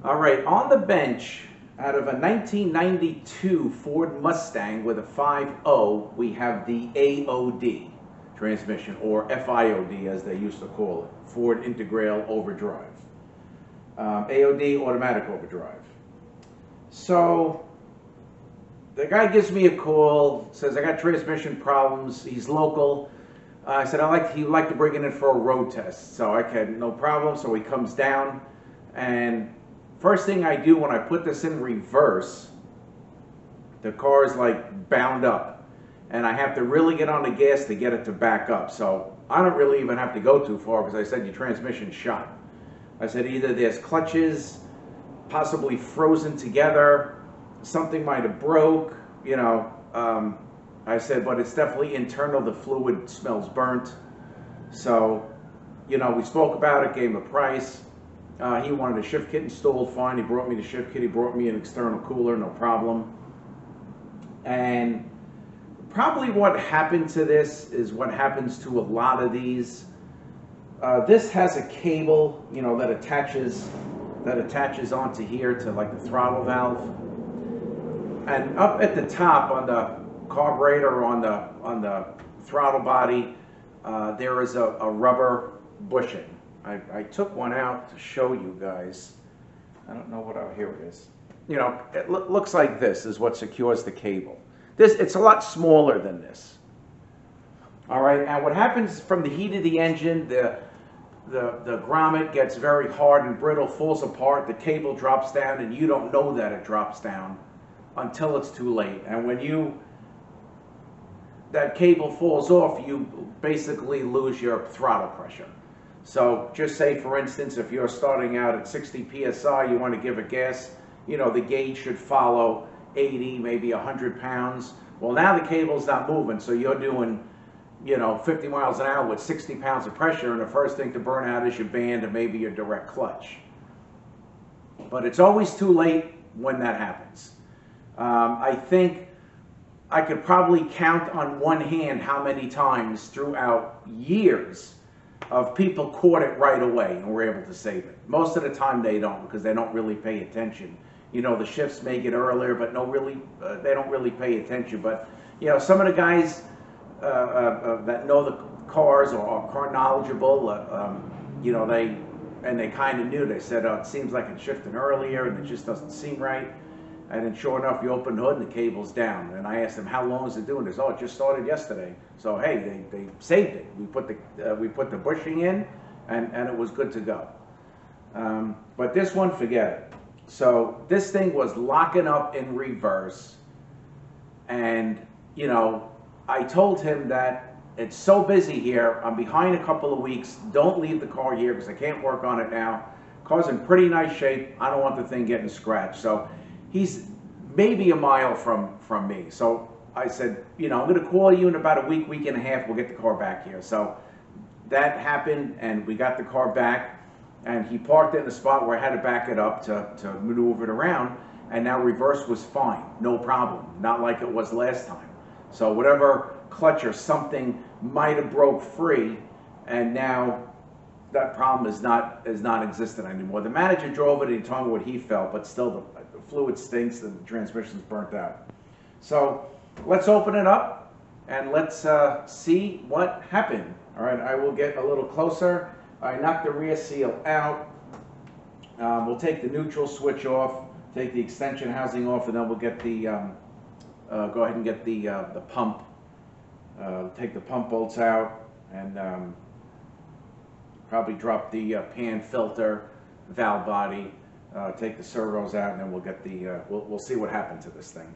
All right, on the bench, out of a 1992 Ford Mustang with a 5.0, we have the AOD transmission, or FIOD as they used to call it, Ford Integral Overdrive. AOD, automatic overdrive. So the guy gives me a call, says, I got transmission problems. He's local. I said, he'd like to bring it in for a road test. So I said, no problem. So he comes down, and first thing I do when I put this in reverse, the car is like bound up, and I have to really get on the gas to get it to back up. So I don't really even have to go too far because I said your transmission's shot. I said either there's clutches possibly frozen together, something might have broke, you know. I said, but it's definitely internal. The fluid smells burnt. So, you know, we spoke about it, gave him a price. He wanted a shift kit installed, fine. He brought me the shift kit. He brought me an external cooler, no problem. And probably what happened to this is what happens to a lot of these. This has a cable, you know, that attaches onto here to like the throttle valve. And up at the top on the carburetor, on the throttle body, there is a rubber bushing. I took one out to show you guys. I don't know what, here it is. You know, it looks like this is what secures the cable. It's a lot smaller than this. All right, and what happens from the heat of the engine, the grommet gets very hard and brittle, falls apart, the cable drops down, and you don't know that it drops down until it's too late. And when that cable falls off, you basically lose your throttle pressure. So just say, for instance, if you're starting out at 60 PSI, you want to give it gas, you know, the gauge should follow 80, maybe 100 pounds. Well, now the cable's not moving, so you're doing, you know, 50 miles an hour with 60 pounds of pressure, and the first thing to burn out is your band and maybe your direct clutch. But it's always too late when that happens. I think I could probably count on one hand how many times throughout years of people caught it right away and were able to save it. Most of the time they don't, because they don't really pay attention. You know, the shifts make it earlier, but they don't really pay attention. But, you know, some of the guys that know the cars or are car knowledgeable, you know, they kind of knew. They said, oh, it seems like it's shifting earlier and it just doesn't seem right. And then sure enough, you open the hood and the cable's down. And I asked them, how long is it doing this? Oh, it just started yesterday. So hey, they saved it. We put the bushing in, and it was good to go. But this one, forget it. So this thing was locking up in reverse. And, you know, I told him that it's so busy here. I'm behind a couple of weeks. Don't leave the car here because I can't work on it now. Car's in pretty nice shape. I don't want the thing getting scratched. So he's maybe a mile from me. So I said, you know, I'm going to call you in about a week, week and a half. We'll get the car back here. So that happened, and we got the car back. And he parked it in a spot where I had to back it up to maneuver it around. And now reverse was fine. No problem. Not like it was last time. So whatever clutch or something might have broke free, and now that problem is not existent anymore. The manager drove it and he told me what he felt, but still the fluid stinks and the transmission's burnt out. So let's open it up and let's see what happened. All right, I will get a little closer. I knocked the rear seal out. We'll take the neutral switch off, take the extension housing off, and then we'll get the go ahead and get the pump. Take the pump bolts out, and probably drop the pan filter, valve body, take the servos out, and then we'll get the we'll see what happened to this thing.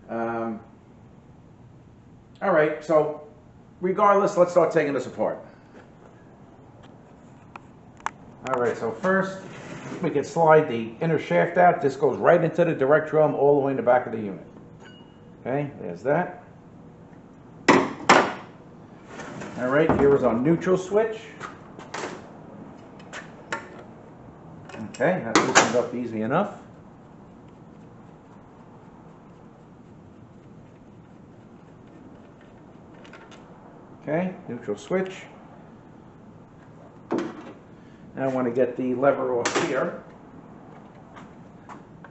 All right, so regardless, let's start taking this apart. All right, so first we can slide the inner shaft out. This goes right into the direct drum all the way in the back of the unit. Okay, there's that. All right, here is our neutral switch. Okay, that loosened up easy enough. Okay, neutral switch. Now I want to get the lever off here.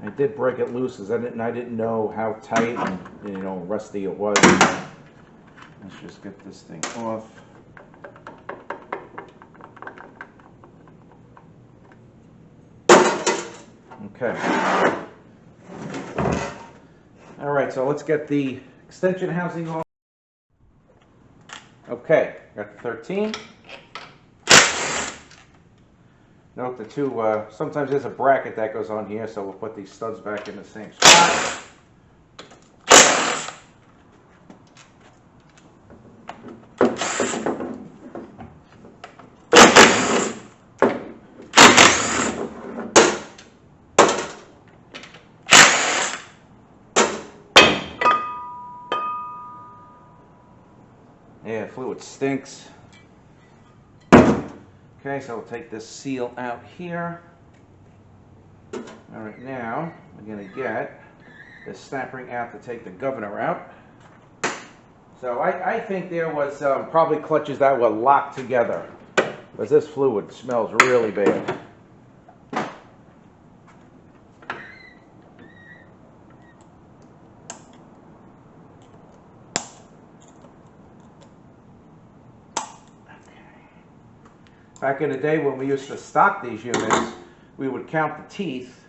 I did break it loose because I didn't know how tight and, you know, rusty it was. Let's just get this thing off. Okay. All right, so let's get the extension housing off. Okay, got the 13. Note the two, sometimes there's a bracket that goes on here, so we'll put these studs back in the same spot. Yeah, fluid stinks. Okay, so we'll take this seal out here. All right, now we're going to get the snap ring out to take the governor out. So I think there was probably clutches that were locked together, because this fluid smells really bad. Back in the day when we used to stock these units, we would count the teeth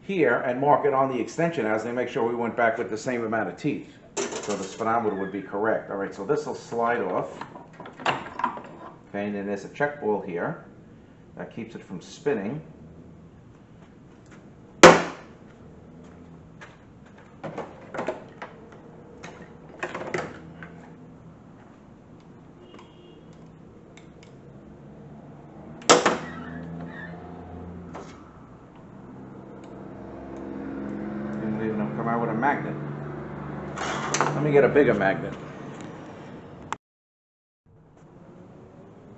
here and mark it on the extension housing and make sure we went back with the same amount of teeth, so the speedometer would be correct. All right, so this will slide off. Okay, and then there's a check ball here that keeps it from spinning. Come out with a magnet. Let me get a bigger magnet.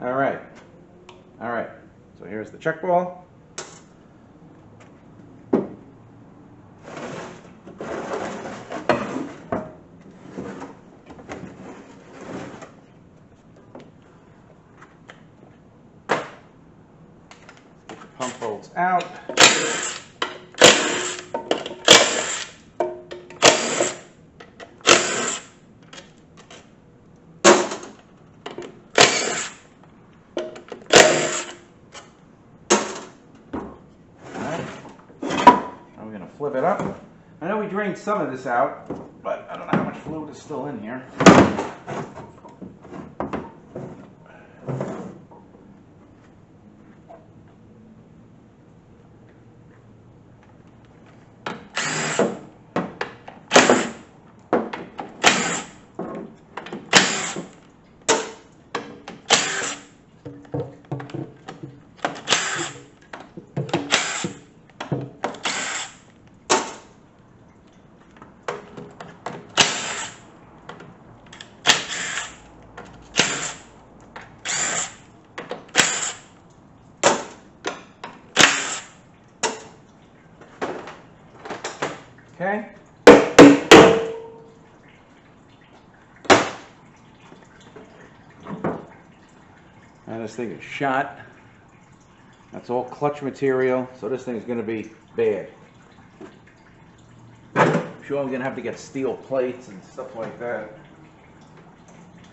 All right. All right. So here's the check ball. Get the pump bolts out. Flip it up. I know we drained some of this out, but I don't know how much fluid is still in here. Okay. And this thing is shot. That's all clutch material, so this thing is going to be bad. I'm sure I'm going to have to get steel plates and stuff like that.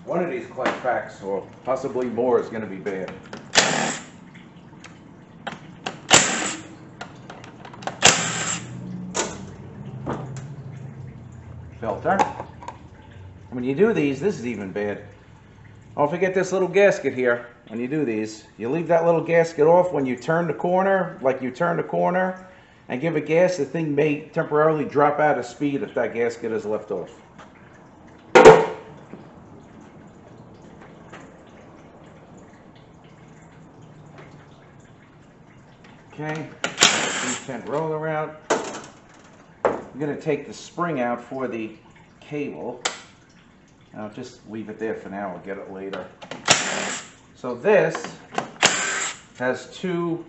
One of these clutch packs, or possibly more, is going to be bad. Filter. When you do these, this is even bad. Don't forget this little gasket here. When you do these, you leave that little gasket off when you turn the corner, like you turn the corner, and give it gas. The thing may temporarily drop out of speed if that gasket is left off. Okay, tent roller out. I'm going to take the spring out for the cable. I'll just leave it there for now. I'll get it later. So this has two,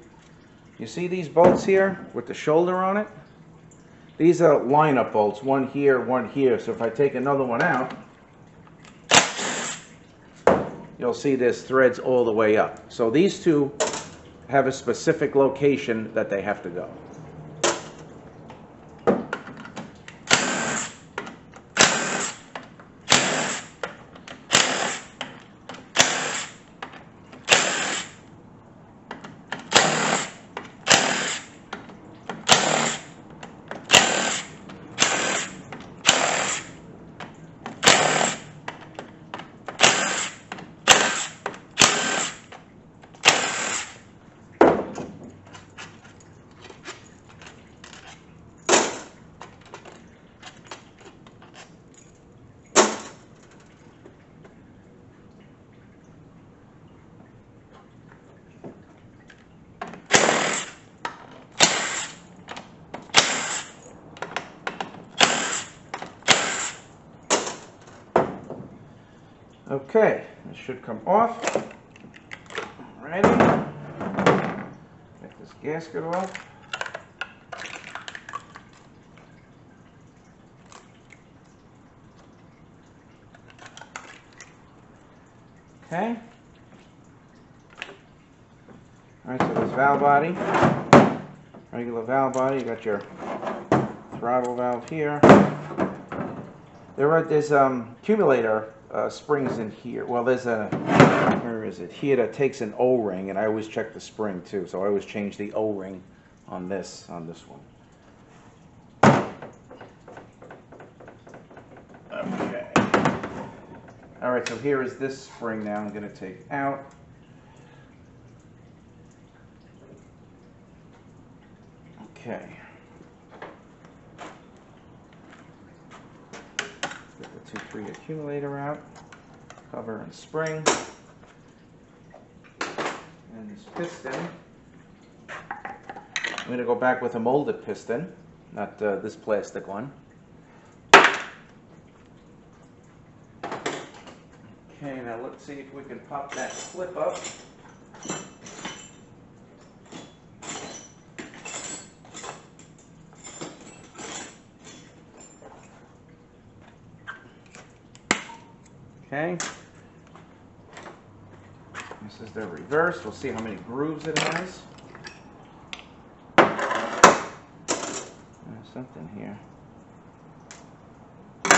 you see these bolts here with the shoulder on it? These are lineup bolts, one here, one here. So if I take another one out, you'll see there's threads all the way up. So these two have a specific location that they have to go. Okay, this should come off. Ready? Get this gasket off. Okay. Alright, so this valve body, regular valve body, you got your throttle valve here. There's accumulator springs in here. Well, there's a, where is it? Here that takes an O-ring, and I always check the spring too, so I always change the O-ring on this one. Okay. Alright, so here is this spring now I'm going to take out. Okay. Get the 2-3 accumulator out, cover and spring, and this piston. I'm going to go back with a molded piston, not this plastic one. Okay, now let's see if we can pop that clip up. Okay. This is the reverse. We'll see how many grooves it has. There's something here. I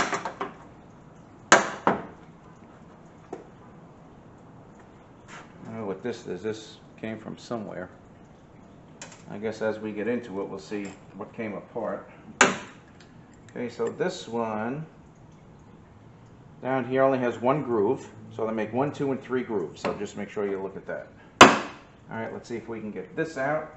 don't know what this is. This came from somewhere. I guess as we get into it, we'll see what came apart. Okay, so this one down here only has one groove, so they make 1, 2, and 3 grooves, so just make sure you look at that. Alright, let's see if we can get this out.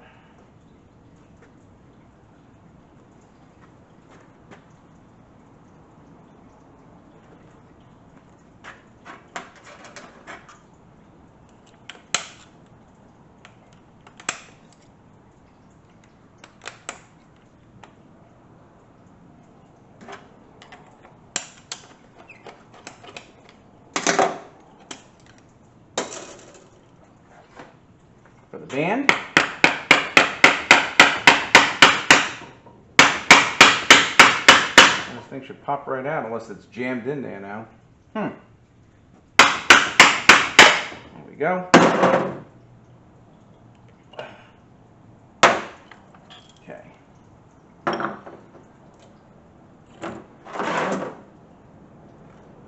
For the band. This thing should pop right out unless it's jammed in there now. There we go. Okay.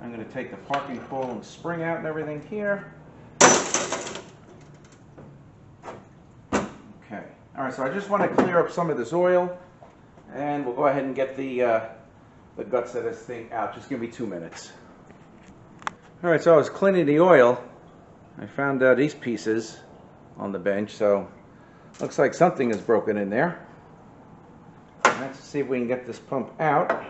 I'm going to take the parking pole and spring out and everything here. Alright, so I just want to clear up some of this oil, and we'll go ahead and get the guts of this thing out. Just give me 2 minutes. Alright, so I was cleaning the oil. I found these pieces on the bench, so looks like something is broken in there. Let's see if we can get this pump out.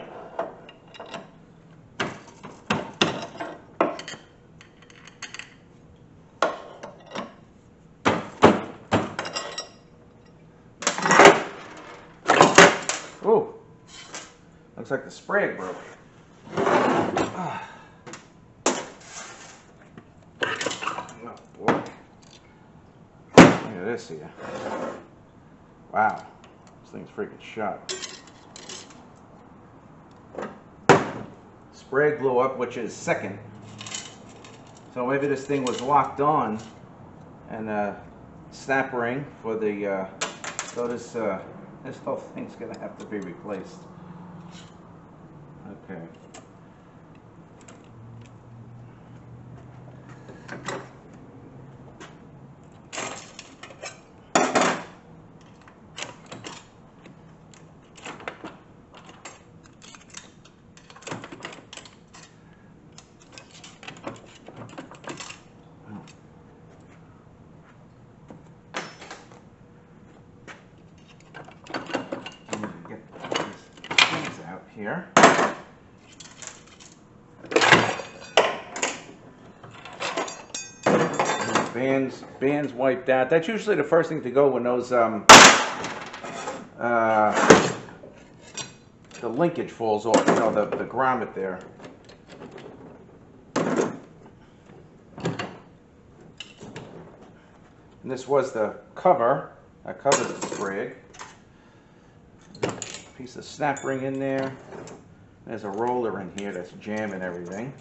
Ooh, looks like the spray broke. Oh boy. Look at this here. Wow, this thing's freaking shot. Spray blew up, which is second. So maybe this thing was locked on, and snap ring for the, so this whole thing's gonna have to be replaced. Okay. Here. Bands wiped out. That's usually the first thing to go when those the linkage falls off, you know, the grommet there. And this was the cover. I covered the sprig. Piece of snap ring in there. There's a roller in here that's jamming everything.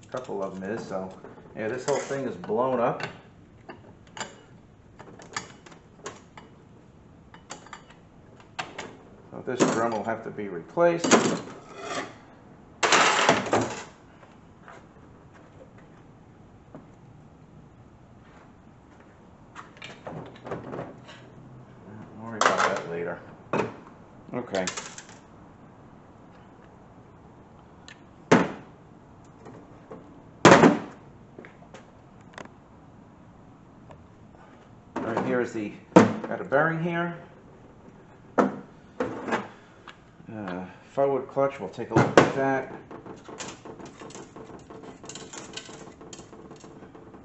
A couple of them is, so yeah, this whole thing is blown up. So this drum will have to be replaced. Don't worry about that later. Okay. Right, here's the, got a bearing here. Forward clutch, we'll take a look at that.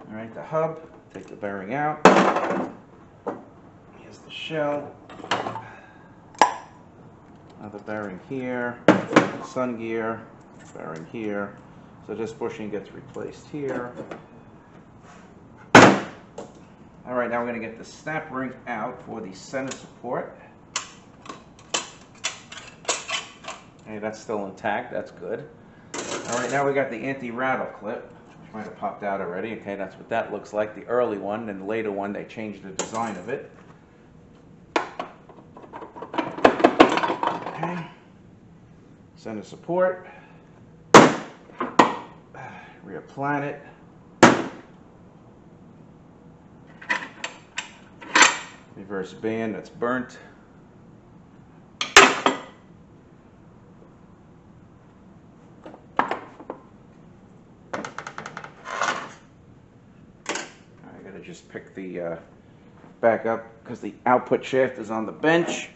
Alright, the hub, take the bearing out. Here's the shell. Another bearing here, sun gear, bearing here. So this bushing gets replaced here. Alright, now we're going to get the snap ring out for the center support. Okay, that's still intact, that's good. Alright, now we got the anti-rattle clip, which might have popped out already. Okay, that's what that looks like, the early one, and the later one they changed the design of it. Okay, center support, rear planet, reverse band that's burnt. Just pick the back up because the output shaft is on the bench.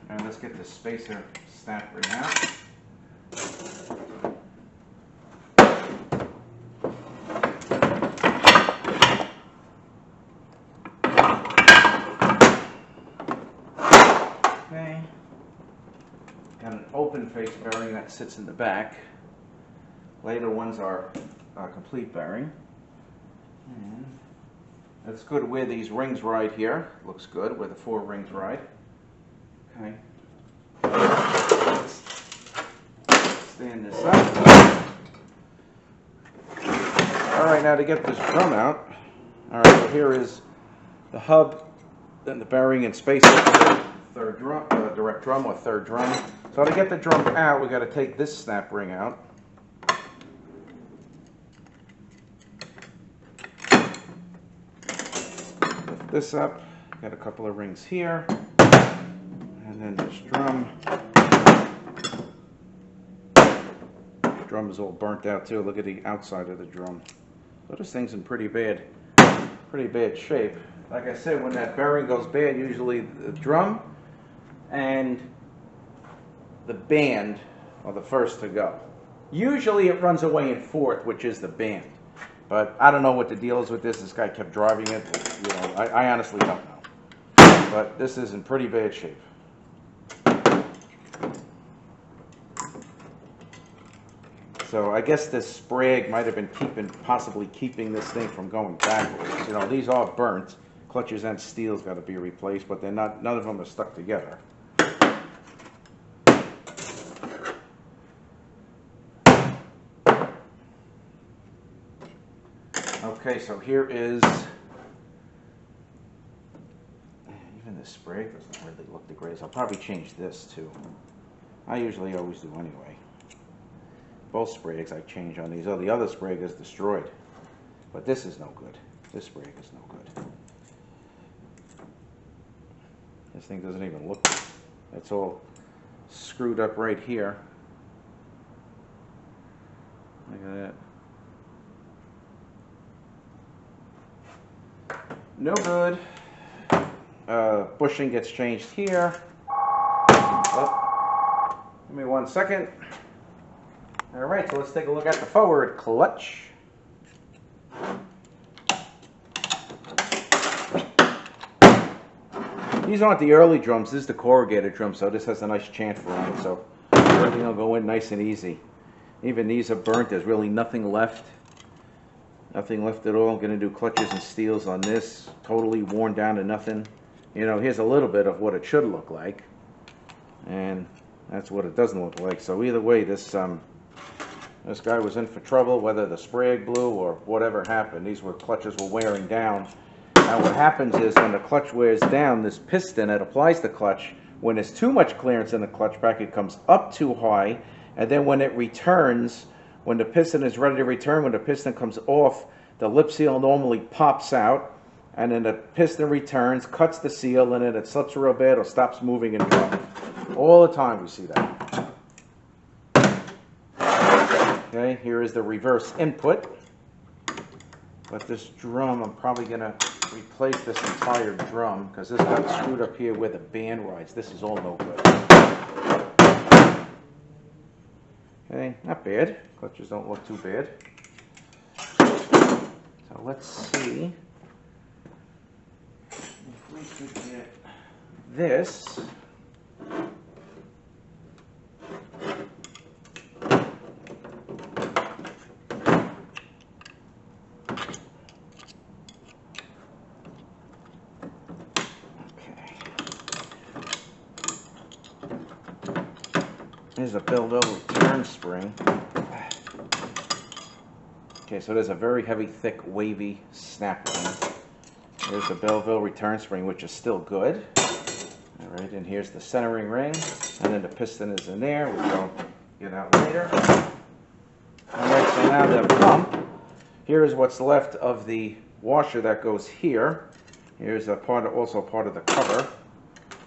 And let's get the spacer snap ring out. Okay. Got an open face bearing that sits in the back. Later ones are complete bearing. And that's good where these rings ride here. Looks good where the 4 rings ride. Okay. Let's stand this up. Alright, now to get this drum out. Alright, so here is the hub, then the bearing and spacer for the third drum, direct drum or third drum. So to get the drum out, we got to take this snap ring out. This up, got a couple of rings here, and then this drum. The drum is all burnt out too. Look at the outside of the drum. So this thing's in pretty bad shape. Like I said, when that bearing goes bad, usually the drum and the band are the first to go. Usually it runs away in fourth, which is the band. But I don't know what the deal is with this. This guy kept driving it. You know, I honestly don't know. But this is in pretty bad shape. So I guess this sprig might have been possibly keeping this thing from going backwards. You know, these are burnt. Clutches and steel's got to be replaced, but they're not. None of them are stuck together. Okay, so here is, even the sprig doesn't really look the greatest. I'll probably change this too. I usually always do anyway. Both sprigs I change on these. Oh, the other sprig is destroyed. But this is no good. This sprig is no good. This thing doesn't even look good. It's all screwed up right here. Look at that. No good. Bushing gets changed here. Oh, give me 1 second. All right, so let's take a look at the forward clutch. These aren't the early drums. This is the corrugated drum, so this has a nice chamfer on it, so everything will go in nice and easy. Even these are burnt. There's really nothing left. Nothing left at all. I'm going to do clutches and steels on this. Totally worn down to nothing. You know, here's a little bit of what it should look like. And that's what it doesn't look like. So either way, this guy was in for trouble, whether the sprayeg blew or whatever happened. These clutches were wearing down. Now what happens is when the clutch wears down, this piston that applies the clutch, when there's too much clearance in the clutch bracket, it comes up too high. And then when it returns, when the piston is ready to return, when the piston comes off, the lip seal normally pops out, and then the piston returns, cuts the seal, and then it slips real bad or stops moving and drops. All the time we see that. Okay, here is the reverse input. But this drum, I'm probably going to replace this entire drum because this got screwed up here where the band rides. This is all no good. Okay, not bad. Clutches don't look too bad. So let's see if we could get this. Here's a Belleville return spring. Okay, so there's a very heavy, thick, wavy snap ring. Here's the Belleville return spring, which is still good. All right, and here's the centering ring, and then the piston is in there, which I'll get out later. All right, so now the pump. Here is what's left of the washer that goes here. Here's a also part of the cover,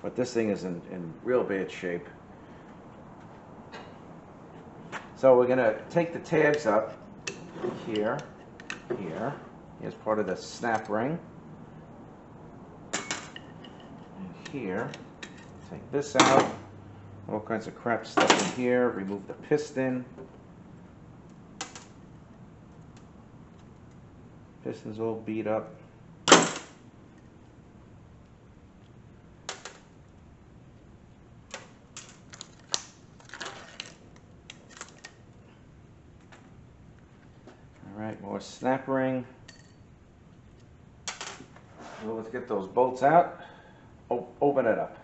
but this thing is in real bad shape. So we're going to take the tabs up here, here. Here's part of the snap ring. And here. Take this out. All kinds of crap stuff in here. Remove the piston. Piston's all beat up. Alright, more snap ring. So let's get those bolts out. Open it up.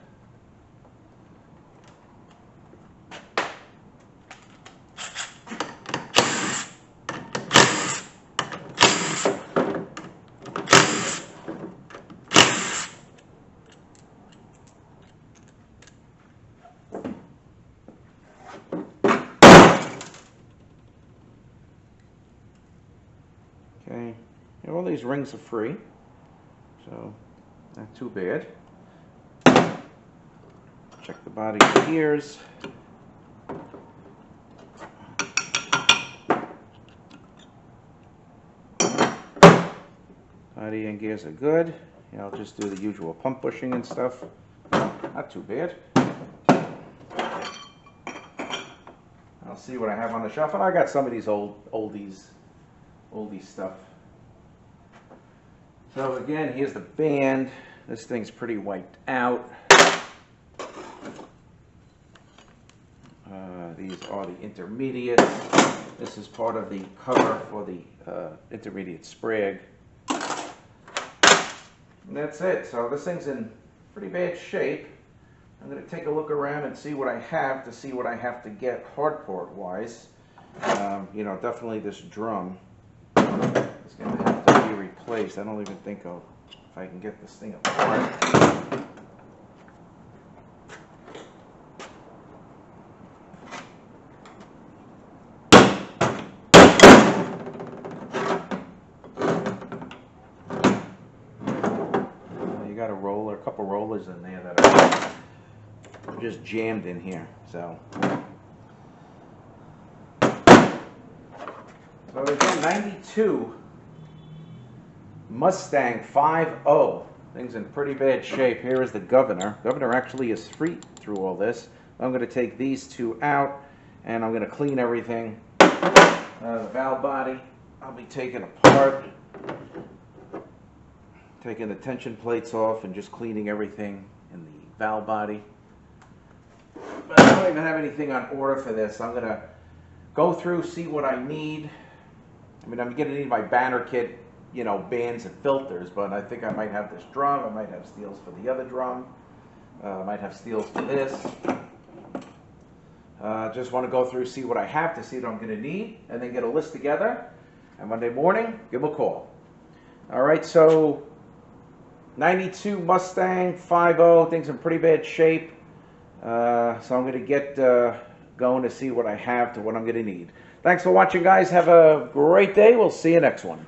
Okay, and all these rings are free, so not too bad. Check the body of the gears. Body and gears are good. Yeah, I'll just do the usual pump bushing and stuff. Not too bad. I'll see what I have on the shelf, and I got some of these oldies stuff. So again, here's the band. This thing's pretty wiped out. These are the intermediates. This is part of the cover for the intermediate sprayeg. And that's it. So this thing's in pretty bad shape. I'm going to take a look around and see what I have to see what I have to get hard part wise. You know, definitely this drum is going to have to be replaced. I don't even think if I can get this thing apart. You got a couple rollers in there that are just jammed in here. So it's a 92 Mustang 5.0. Thing's in pretty bad shape. Here is the governor. Governor actually is free through all this. I'm going to take these two out and I'm going to clean everything. The valve body I'll be taking apart, taking the tension plates off and just cleaning everything in the valve body. But I don't even have anything on order for this. I'm going to go through, see what I need, I mean, I'm going to need my banner kit, you know, bands and filters, but I think I might have this drum. I might have steels for the other drum. I might have steels for this. Just want to go through, see what I have to see what I'm going to need, and then get a list together. And Monday morning, give them a call. All right, so 92 Mustang 5.0, things in pretty bad shape. So I'm going to get going to see what I have to what I'm going to need. Thanks for watching, guys. Have a great day. We'll see you next one.